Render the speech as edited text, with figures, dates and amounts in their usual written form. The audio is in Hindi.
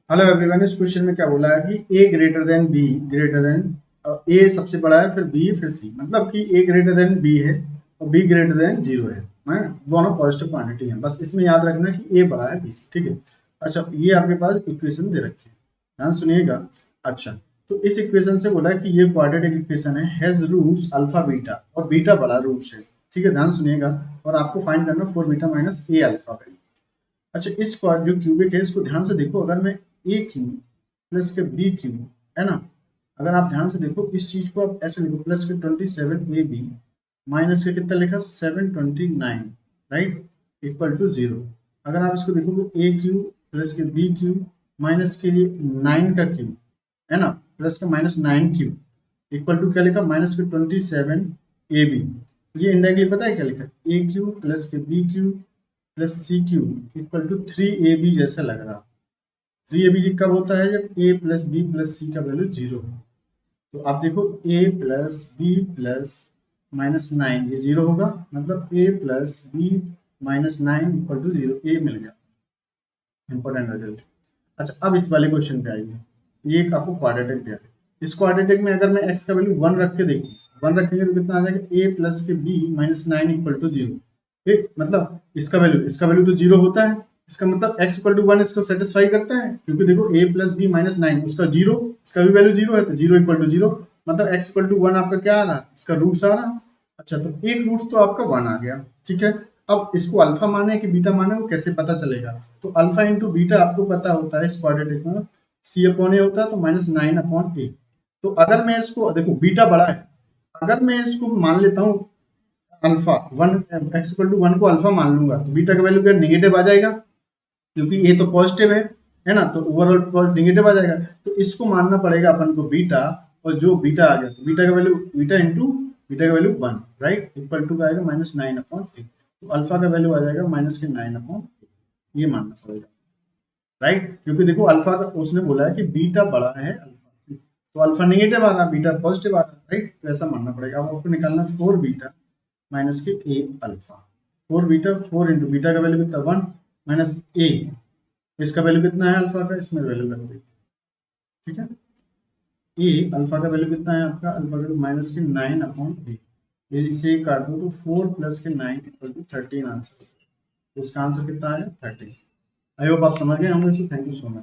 हेलो एवरीवन, इस क्वेश्चन में क्या बोला है कि A greater than B greater than A सबसे बड़ा है, फिर बी, फिर सी। मतलब कि ए ग्रेटर देन बी है और बी ग्रेटर देन जीरो है। दोनों पॉजिटिव क्वांटिटी हैं, बस इसमें याद रखना कि ए बड़ा है बी से। ठीक है। अच्छा, ये आपके पास इक्वेशन दे रखी है, ध्यान सुनिएगा। अच्छा, तो इस इक्वेशन से बोला है कि ये क्वाड्रेटिक इक्वेशन है, हैज रूट्स अल्फा बीटा, और बीटा बड़ा रूट है। ठीक है, ध्यान सुनिएगा। और आपको फाइंड करना फोर बीटा माइनस ए अल्फा वैल्यू। अच्छा, इस पर जो क्यूबिक है इसको ध्यान से देखो। अगर मैं ए क्यू प्लस के बी क्यू, है ना, अगर आप ध्यान से देखो इस चीज को आप ऐसे लिखो, प्लस के 27 ए बी माइनस के कितना लिखा 729, राइट, इक्वल टू जीरो। अगर आप इसको देखोगे ए क्यू प्लस के बी क्यू माइनस के लिए 9 का क्यू, है ना, प्लस का माइनस 9 क्यू इक्वल टू क्या लिखा माइनस के 27 ए बी। ये इंडायरेक्टली पता है क्या लिखा, ए क्यू प्लस के B cube plus C cube equal to 3 AB जैसा लग रहा। 3 AB कब होता है, जब A plus B plus C का वैल्यू जीरो हो। तो आप देखो A plus B plus minus 9 ये जीरो होगा, मतलब A plus B minus 9 equal to zero, A मिल गया। Important result. अच्छा, अब इस वाले क्वेश्चन पे आइए। ये एक आपको क्वाड्रेटिक दिया है। इस क्वाड्रेटिक में अगर मैं एक्स का वैल्यू 1 रख के देखूँ, 1 रखेंगे तो कितना आ जाएगा, ए प्लस के B minus 9 equal to zero. ठीक, मतलब इसका वैल्यू तो जीरो होता है। इसका मतलब एक्स इक्वल टू 1 इसको सेटिस्फाई करता है, क्योंकि देखो ए प्लस बी माइनस 9 उसका जीरो, इसका भी वैल्यू जीरो है, तो जीरो इक्वल टू जीरो। मतलब एक्स इक्वल टू 1 आपका क्या आ रहा, इसका रूट्स आ रहा। अच्छा, तो एक रूट्स तो आपका 1 आ गया। ठीक है। अब इसको अल्फा माने कि बीटा माने वो कैसे पता चलेगा। तो अल्फा इंटू बीटा आपको पता होता है इस क्वाड्रेटिक में, सी अपॉन ए होता है, तो माइनस 9 अपॉन ए। तो अगर मैं इसको देखो बीटा बड़ा है, अगर मैं इसको मान लेता हूँ अल्फा 1, एक्स इक्वल टू 1 को अल्फा मान लूंगा, तो बीटा का वैल्यू क्या नेगेटिव आ जाएगा, क्योंकि ये तो पॉजिटिव है ना, तो ओवरऑल नेगेटिव आ जाएगा। तो इसको मानना पड़ेगा अपन को बीटा, और जो बीटा आ गया तो बीटा का वैल्यू बीटा इंटू बीटा का वैल्यू 1, राइट, इक्वल टू का आएगा माइनस 9 अपॉन ए। तो अल्फा का वैल्यू आ जाएगा माइनस के 9 अपॉन, ये मानना पड़ेगा, राइट, क्योंकि देखो अल्फा का उसने बोला है कि बीटा बड़ा है अल्फा से, तो अल्फा नेगेटिव आ रहा, बीटा पॉजिटिव आ रहा, राइट, तो ऐसा मानना पड़ेगा। अब आपको निकालना फोर बीटा माइनस के A alpha. Four beta, four into beta का वैल्यू कितना 1 माइनस ए, इसका वैल्यू कितना है अल्फा का, इसमें वैल्यू रख देते हैं। ठीक है। ए अल्फा का वैल्यू कितना है आपका, अल्फा का वैल्यू माइनस के 9 अपॉन ए। ये इसे काट दो तो 4 प्लस के 9 इक्वल टू 13 आंसर। इसका आंसर कितना आया 13। आई होप आप समझ गए होंगे इसको। Thank you so much.